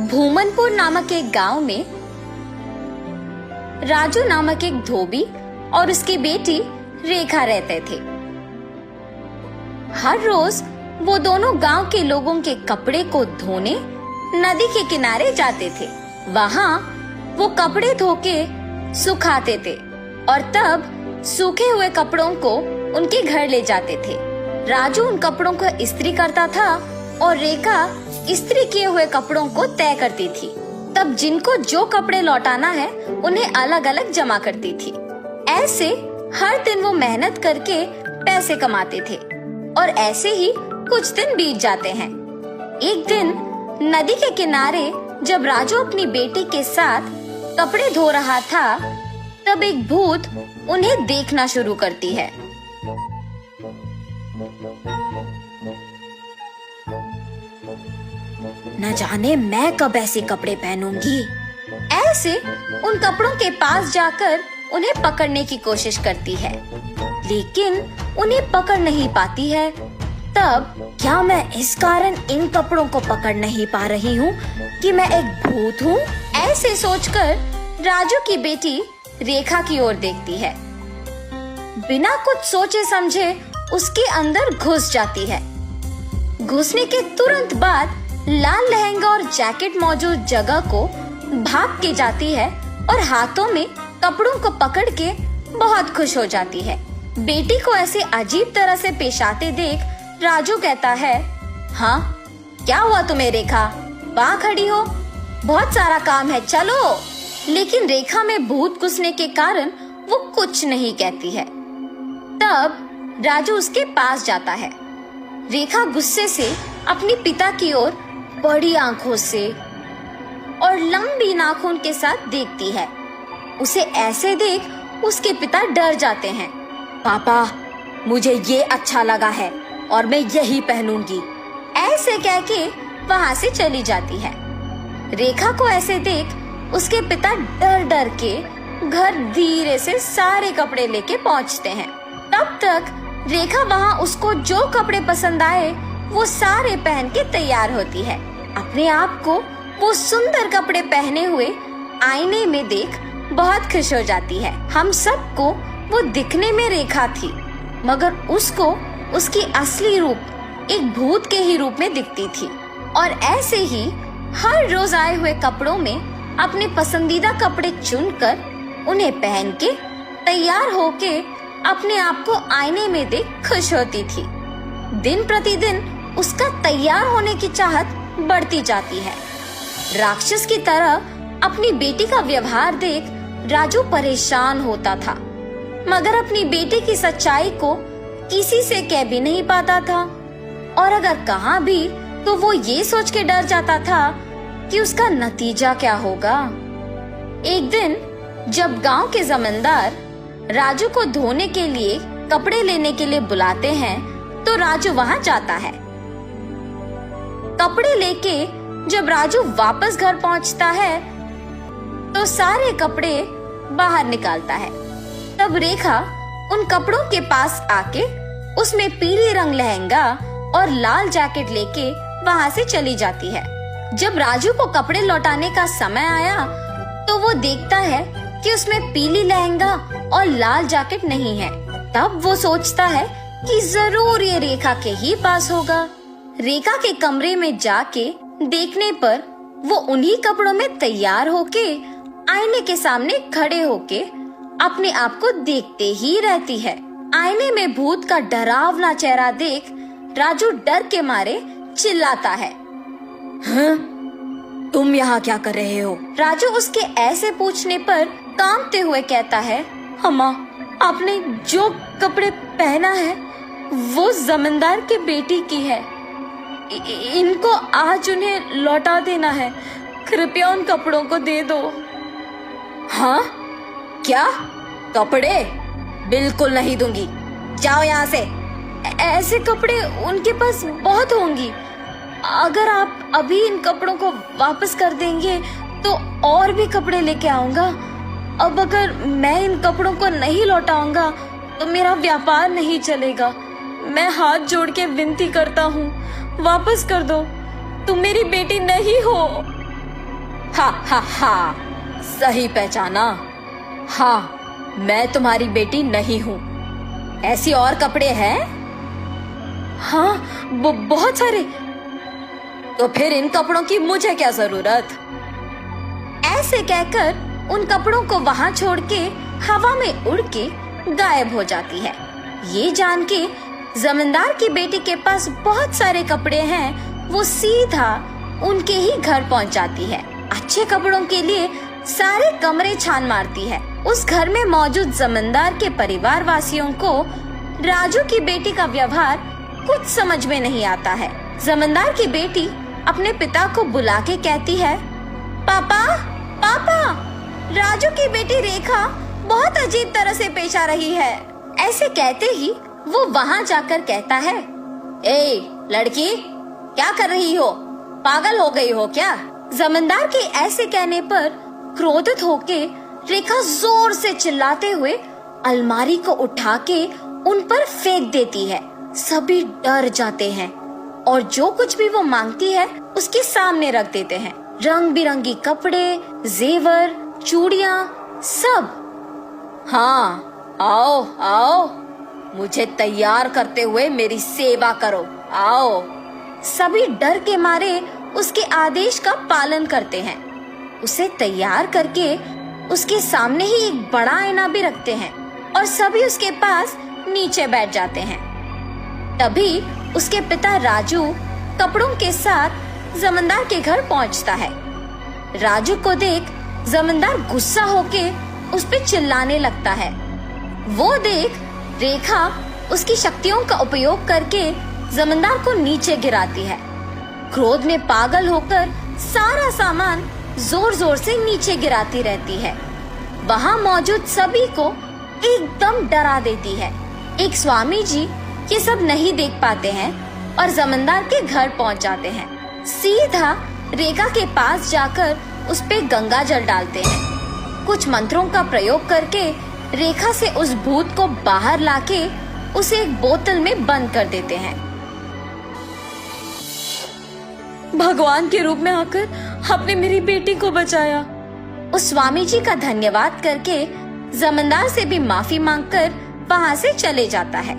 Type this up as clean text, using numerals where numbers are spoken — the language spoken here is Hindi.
भूमनपुर नामक एक गांव में राजू नामक एक धोबी और उसकी बेटी रेखा रहते थे। हर रोज वो दोनों गांव के लोगों के कपड़े को धोने नदी के किनारे जाते थे। वहाँ वो कपड़े धो के सुखाते थे और तब सूखे हुए कपड़ों को उनके घर ले जाते थे। राजू उन कपड़ों को इस्त्री करता था और रेखा इस्त्री किए हुए कपड़ों को तय करती थी। तब जिनको जो कपड़े लौटाना है उन्हें अलग अलग जमा करती थी। ऐसे हर दिन वो मेहनत करके पैसे कमाते थे और ऐसे ही कुछ दिन बीत जाते हैं। एक दिन नदी के किनारे जब राजू अपनी बेटी के साथ कपड़े धो रहा था, तब एक भूत उन्हें देखना शुरू करती है। न जाने मैं कब ऐसे कपड़े पहनूंगी। ऐसे उन कपड़ों के पास जाकर उन्हें पकड़ने की कोशिश करती है, लेकिन उन्हें पकड़ नहीं पाती है। तब क्या मैं इस कारण इन कपड़ों को पकड़ नहीं पा रही हूँ कि मैं एक भूत हूँ? ऐसे सोचकर राजू की बेटी रेखा की ओर देखती है। बिना कुछ सोचे समझे उसके अंदर घुस जाती है। घुसने के तुरंत बाद लाल लहंगा और जैकेट मौजूद जगह को भाग के जाती है और हाथों में कपड़ों को पकड़ के बहुत खुश हो जाती है। बेटी को ऐसे अजीब तरह से पेश आते देख राजू कहता है, हाँ क्या हुआ तुम्हें रेखा? वहाँ खड़ी हो, बहुत सारा काम है, चलो। लेकिन रेखा में भूत घुसने के कारण वो कुछ नहीं कहती है। तब राजू उसके पास जाता है। रेखा गुस्से से अपने पिता की ओर बड़ी आंखों से और लंबी नाखून के साथ देखती है। उसे ऐसे देख उसके पिता डर जाते हैं। पापा, मुझे ये अच्छा लगा है और मैं यही पहनूंगी, ऐसे कह के वहाँ से चली जाती है। रेखा को ऐसे देख उसके पिता डर डर के घर धीरे से सारे कपड़े लेके पहुँचते हैं। तब तक रेखा वहाँ उसको जो कपड़े पसंद आए वो सारे पहन के तैयार होती है। अपने आप को वो सुंदर कपड़े पहने हुए आईने में देख बहुत खुश हो जाती है। हम सबको वो दिखने में रेखा थी, मगर उसको उसकी असली रूप एक भूत के ही रूप में दिखती थी। और ऐसे ही हर रोज आए हुए कपड़ों में अपने पसंदीदा कपड़े चुनकर उन्हें पहन के तैयार होके अपने आप को आईने में देख खुश होती थी। दिन प्रतिदिन उसका तैयार होने की चाहत बढ़ती जाती है। राक्षस की तरह अपनी बेटी का व्यवहार देख राजू परेशान होता था, मगर अपनी बेटी की सच्चाई को किसी से कह भी नहीं पाता था, और अगर कहा भी तो वो ये सोच के डर जाता था कि उसका नतीजा क्या होगा। एक दिन जब गांव के जमींदार राजू को धोने के लिए कपड़े लेने के लिए बुलाते हैं, तो राजू वहाँ जाता है। कपड़े लेके जब राजू वापस घर पहुँचता है तो सारे कपड़े बाहर निकालता है। तब रेखा उन कपड़ों के पास आके उसमें पीले रंग लहंगा और लाल जैकेट लेके वहाँ से चली जाती है। जब राजू को कपड़े लौटाने का समय आया तो वो देखता है कि उसमें पीली लहंगा और लाल जैकेट नहीं है। तब वो सोचता है कि जरूर ये रेखा के ही पास होगा। रेखा के कमरे में जाके देखने पर वो उन्हीं कपड़ों में तैयार होके आईने के सामने खड़े होके अपने आप को देखते ही रहती है। आईने में भूत का डरावना चेहरा देख राजू डर के मारे चिल्लाता है, हाँ? तुम यहाँ क्या कर रहे हो? राजू उसके ऐसे पूछने पर कांपते हुए कहता है, अम्मा, आपने जो कपड़े पहना है वो जमींदार की बेटी की है। इनको आज उन्हें लौटा देना है, कृपया उन कपड़ों को दे दो। हाँ? क्या? कपड़े? बिल्कुल नहीं दूंगी, जाओ यहाँ से। ऐसे कपड़े उनके पास बहुत होंगी, अगर आप अभी इन कपड़ों को वापस कर देंगे तो और भी कपड़े लेके आऊंगा। अब अगर मैं इन कपड़ों को नहीं लौटाऊंगा तो मेरा व्यापार नहीं चलेगा। मैं हाथ जोड़ के विनती करता हूँ, वापस कर दो, तुम मेरी बेटी नहीं हो। हा हा हा, सही पहचाना। हाँ, मैं तुम्हारी बेटी नहीं हूँ। ऐसी और कपड़े हैं? हाँ, बहुत सारे। तो फिर इन कपड़ों की मुझे क्या जरूरत? ऐसे कहकर उन कपड़ों को वहां छोड़ के हवा में उड़ के गायब हो जाती है। ये जान के जमींदार की बेटी के पास बहुत सारे कपड़े हैं, वो सीधा उनके ही घर पहुंच जाती है। अच्छे कपड़ों के लिए सारे कमरे छान मारती है। उस घर में मौजूद जमींदार के परिवार वासियों को राजू की बेटी का व्यवहार कुछ समझ में नहीं आता है। जमींदार की बेटी अपने पिता को बुला के कहती है, पापा पापा, राजू की बेटी रेखा बहुत अजीब तरह से पेश आ रही है। ऐसे कहते ही वो वहाँ जाकर कहता है, ए लड़की, क्या कर रही हो? पागल हो गई हो क्या? जमींदार के ऐसे कहने पर क्रोधित होके रेखा जोर से चिल्लाते हुए अलमारी को उठा के उन पर फेंक देती है। सभी डर जाते हैं और जो कुछ भी वो मांगती है उसके सामने रख देते हैं। रंग बिरंगी कपड़े, जेवर, चूड़ियाँ, सब। हाँ, आओ आओ, मुझे तैयार करते हुए मेरी सेवा करो, आओ। सभी डर के मारे उसके आदेश का पालन करते हैं। उसे तैयार करके उसके सामने ही एक बड़ा आईना भी रखते हैं और सभी उसके पास नीचे बैठ जाते हैं। तभी उसके पिता राजू कपड़ों के साथ जमींदार के घर पहुंचता है। राजू को देख जमींदार गुस्सा होके उस पे चिल्लाने लगता है। वो देख रेखा उसकी शक्तियों का उपयोग करके जमींदार को नीचे गिराती है। क्रोध में पागल होकर सारा सामान जोर जोर से नीचे गिराती रहती है। वहाँ मौजूद सभी को एकदम डरा देती है। एक स्वामी जी ये सब नहीं देख पाते हैं और जमींदार के घर पहुँच जाते हैं। सीधा रेखा के पास जाकर उस पे गंगा जल डालते हैं। कुछ मंत्रों का प्रयोग करके रेखा से उस भूत को बाहर लाके उसे एक बोतल में बंद कर देते हैं। भगवान के रूप में आकर आपने मेरी बेटी को बचाया। उस स्वामी जी का धन्यवाद करके जमींदार से भी माफी मांगकर वहाँ से चले जाता है।